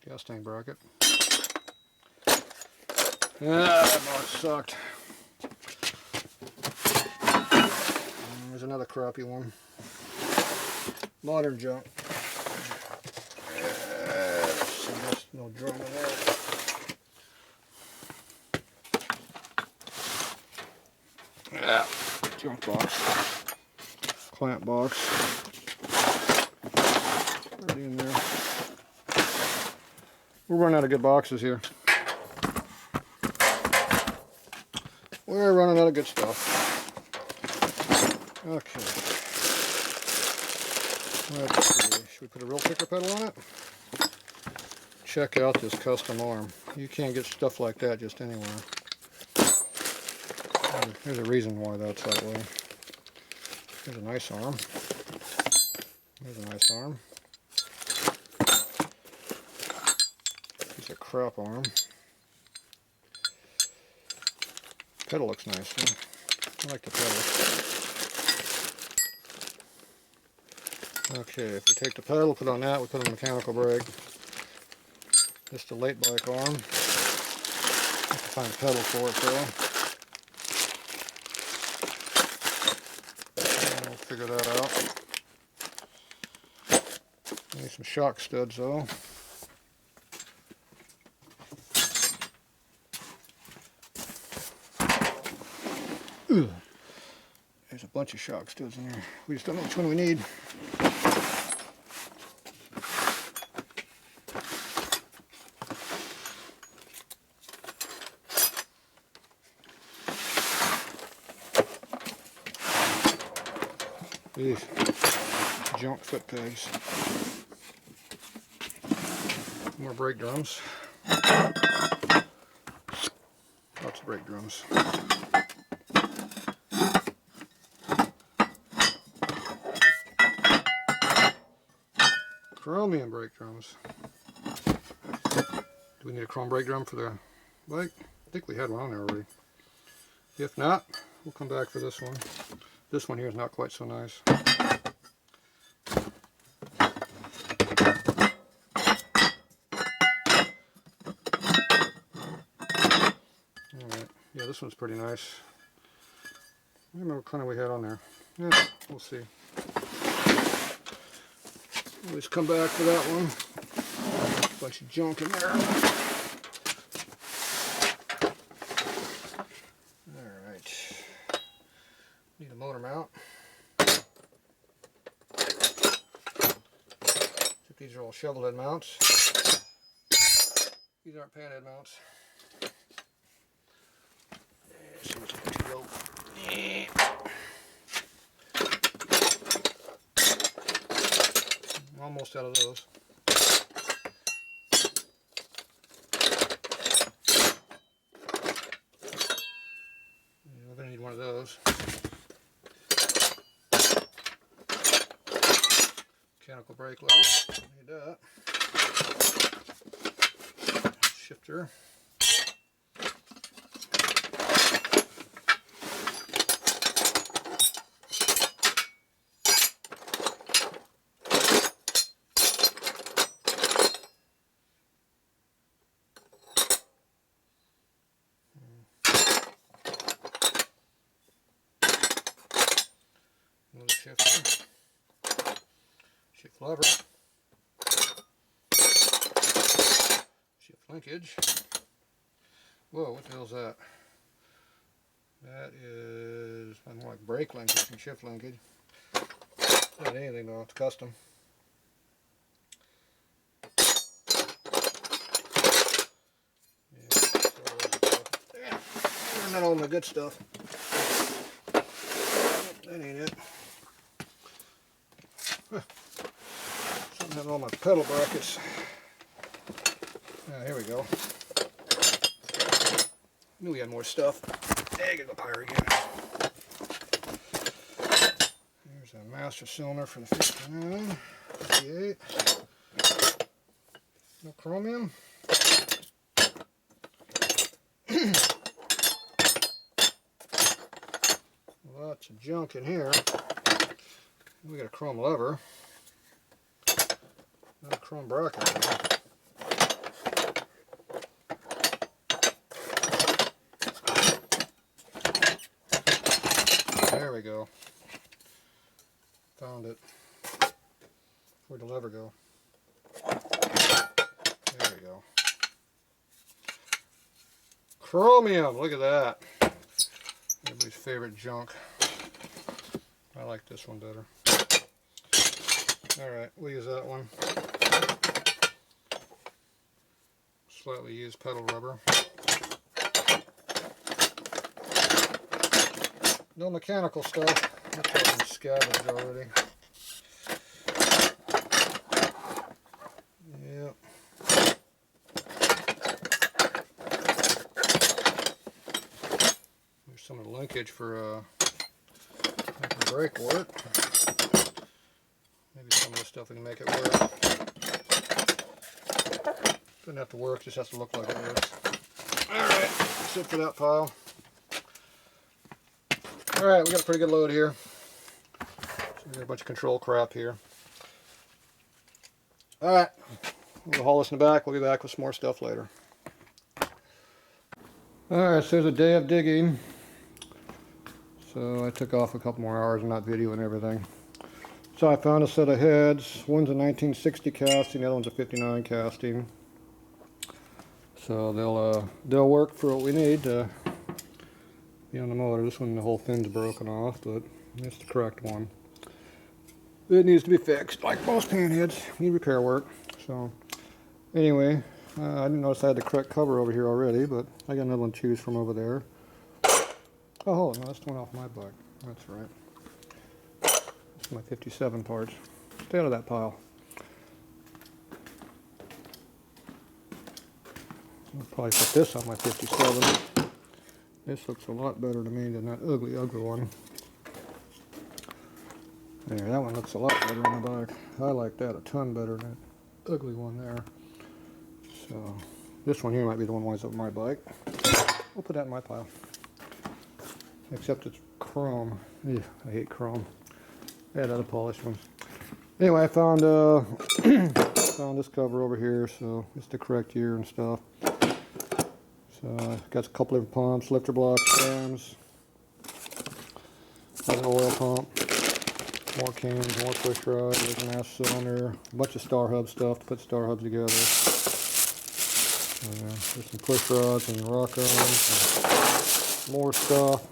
Gas tank bracket. Ah, that box sucked. There's another crappy one. Modern junk. No drum in there. Yeah, junk box. Clamp box. Right in there. We're running out of good boxes here. We're running out of good stuff. Okay. Let's see. Should we put a real kicker pedal on it? Check out this custom arm. You can't get stuff like that just anywhere. There's a reason why that's that way. Here's a nice arm. There's a nice arm. Piece of crap arm. Pedal looks nice too. I like the pedal. Okay, if we take the pedal, put on that, we put a mechanical brake. Just a late bike arm. Find a pedal for it though. And we'll figure that out. Need some shock studs though. Ugh. There's a bunch of shock studs in there. We just don't know which one we need. These junk foot pegs. More brake drums. Lots of brake drums. Chromium brake drums. Do we need a chrome brake drum for the bike? I think we had one on there already. If not, we'll come back for this one. This one here is not quite so nice. Alright, yeah, this one's pretty nice. I don't remember what kind of we had on there. Yeah, we'll see. Always come back for that one. Bunch of junk in there. Alright. Need a motor mount. Except these are all shovel head mounts. These aren't panhead mounts. So let's put two rope. Almost out of those. Yeah, we're going to need one of those. Mechanical brake lever. Need that. Shifter. Another shifter. Shift lever. Shift linkage. Whoa, what the hell's that? That is more like brake linkage and shift linkage. Not anything though, it's custom. Yeah, not all my good stuff. That ain't it. Something had all my pedal brackets. Here we go. Knew we had more stuff. Hey, get up higher again. Here's a master cylinder for the 59, 58. No chromium. Lots of junk in here. We got a chrome lever. Not a chrome bracket. There we go. Found it. Where'd the lever go? There we go. Chromium! Look at that. Everybody's favorite junk. I like this one better. Alright, we'll use that one. Slightly used pedal rubber. No mechanical stuff. That's been scavenged already. Yep. There's some of the linkage for making brake work. Maybe some of this stuff we can make it work. Doesn't have to work, just has to look like it works. Alright, that's it for that pile. Alright, we got a pretty good load here. So we got a bunch of control crap here. Alright, we'll haul this in the back. We'll be back with some more stuff later. Alright, so there's a day of digging. So I took off a couple more hours on that video and everything. So I found a set of heads. One's a 1960 casting, the other one's a 59 casting. So they'll work for what we need to be on the motor. This one, the whole fin's broken off, but it's the correct one. It needs to be fixed, like most panheads. Need repair work. So anyway, I didn't notice I had the correct cover over here already, but I got another one to choose from over there. Oh, no, that's the one off my bike. That's right. That's my 57 parts. Stay out of that pile. I'll probably put this on my 57. This looks a lot better to me than that ugly one. There, that one looks a lot better on the bike. I like that a ton better than that ugly one there. So, this one here might be the one that winds up on my bike. We'll put that in my pile. Except it's chrome. Ew, I hate chrome. I had other polished ones. Anyway, I found found this cover over here, so it's the correct year and stuff. So I've got a couple of pumps, lifter blocks, cams, got an oil pump, more cams, more push rod, there's an ass cylinder, a bunch of star hub stuff to put star hubs together. There's some push rods and rock arms and more stuff.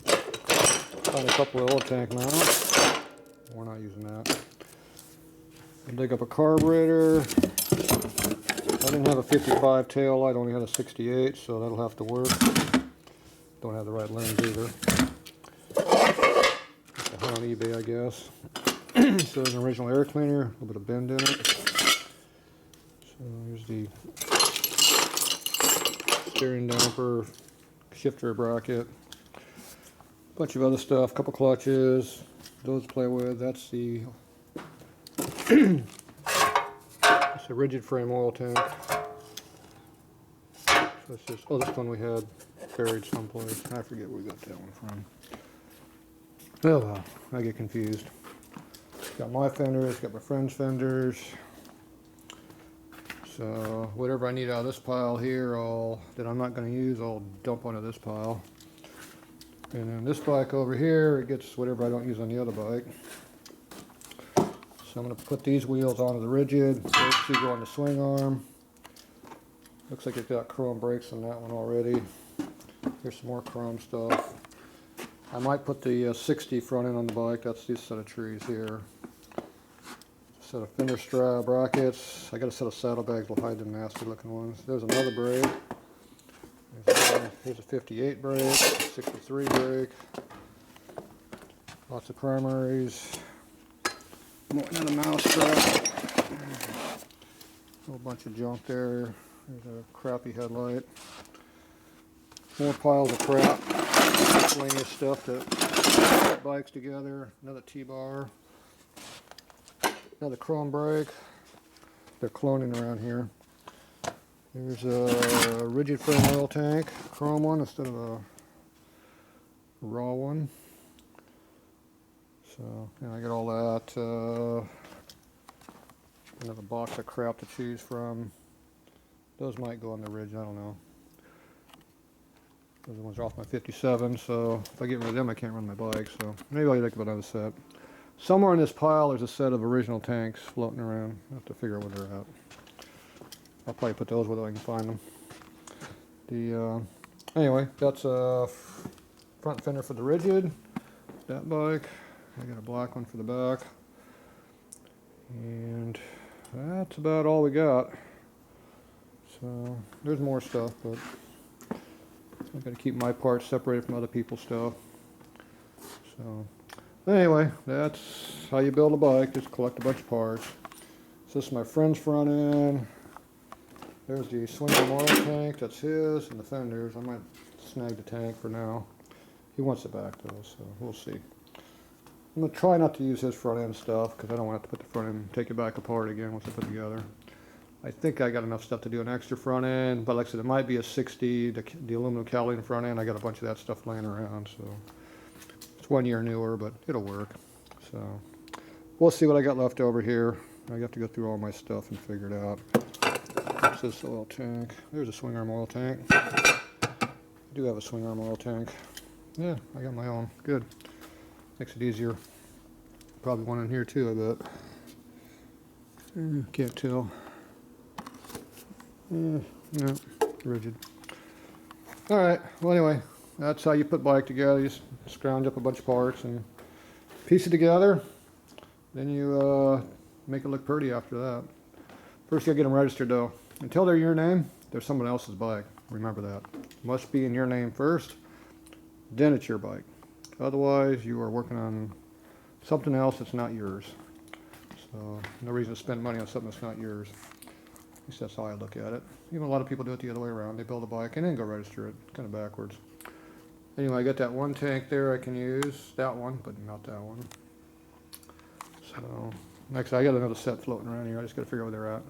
Found a couple of oil tank mounts. We're not using that. I'll dig up a carburetor. I didn't have a 55 tail light, only had a 68, so that'll have to work. Don't have the right lens either. It's on eBay, I guess. So there's an original air cleaner, a little bit of bend in it. So here's the steering damper, shifter bracket, a bunch of other stuff, couple clutches, those to play with. That's the it's a rigid frame oil tank. So it's just, oh, this one we had buried someplace. I forget where we got that one from. Oh well, I get confused. Got my fenders, got my friend's fenders. So whatever I need out of this pile here, that I'm not going to use, I'll dump onto this pile. And then this bike over here, it gets whatever I don't use on the other bike. So I'm going to put these wheels onto the rigid. Those two go on the swing arm. Looks like it's got chrome brakes on that one already. Here's some more chrome stuff. I might put the 60 front end on the bike. That's this set of trees here. Set of fender strap brackets. I got a set of saddlebags will hide the nasty looking ones. There's another brake. Here's a 58 brake, 63 brake. Lots of primaries. Another mouse strap. A whole bunch of junk there. There's a crappy headlight. More piles of crap. Miscellaneous stuff to put bikes together. Another T-bar. Another chrome brake. They're cloning around here. There's a rigid frame oil tank, chrome one instead of a raw one. So, and I got all that. Another box of crap to choose from. Those might go on the ridge, I don't know. Those ones are off my 57, so if I get rid of them, I can't run my bike. So maybe I'll think of another set. Somewhere in this pile, there's a set of original tanks floating around. I have to figure out where they're at. I'll probably put those where I can find them. Anyway, that's a front fender for the rigid. That bike. I got a black one for the back. And that's about all we got. So there's more stuff, but I've got to keep my parts separated from other people's stuff. So anyway, that's how you build a bike. Just collect a bunch of parts. So this is my friend's front end. There's the swingarm oil tank. That's his, and the fenders. I might snag the tank for now. He wants it back though, so we'll see. I'm going to try not to use his front end stuff because I don't want to have to put the front end and take it back apart again once I put it together. I think I got enough stuff to do an extra front end, but like I said, it might be a 60, the aluminum cowling front end. I got a bunch of that stuff laying around, so it's 1 year newer, but it'll work. So we'll see what I got left over here. I have to go through all my stuff and figure it out. What's this oil tank? There's a swingarm oil tank. I do have a swing arm oil tank. Yeah, I got my own. Good. Makes it easier. Probably one in here too, I bet. Can't tell. No, rigid. Alright, well anyway, that's how you put bike together. You just scrounge up a bunch of parts and piece it together. Then you make it look pretty after that. First you gotta get them registered though. Until they're your name, they're someone else's bike. Remember that. Must be in your name first, then it's your bike. Otherwise you are working on something else that's not yours. So no reason to spend money on something that's not yours. At least that's how I look at it. Even a lot of people do it the other way around. They build a bike and then go register it. Kind of backwards. Anyway, I got that one tank there I can use. That one, but not that one. So next I got another set floating around here. I just got to figure out where they're at.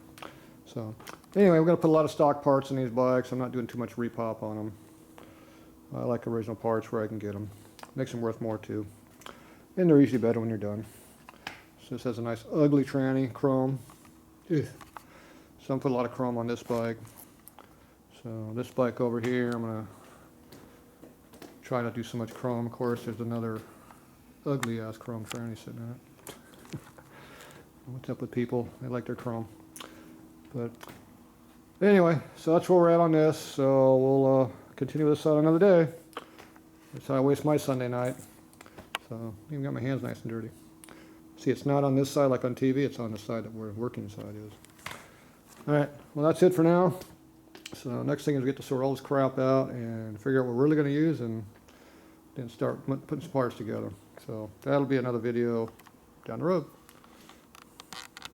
So anyway, we're going to put a lot of stock parts in these bikes. I'm not doing too much repop on them. I like original parts where I can get them. Makes them worth more too. And they're usually better when you're done. So this has a nice ugly tranny, chrome. Ugh. So I'm putting a lot of chrome on this bike. So this bike over here, I'm going to try not to do so much chrome. Of course, there's another ugly ass chrome tranny sitting in it. What's up with people? They like their chrome. But anyway, so that's where we're at on this. So we'll continue this on another day. That's how I waste my Sunday night. So even got my hands nice and dirty. See, it's not on this side like on TV. It's on the side that where the working side is. All right, well that's it for now. So next thing is get to sort all this crap out and figure out what we're really going to use and then start putting some parts together. So that'll be another video down the road.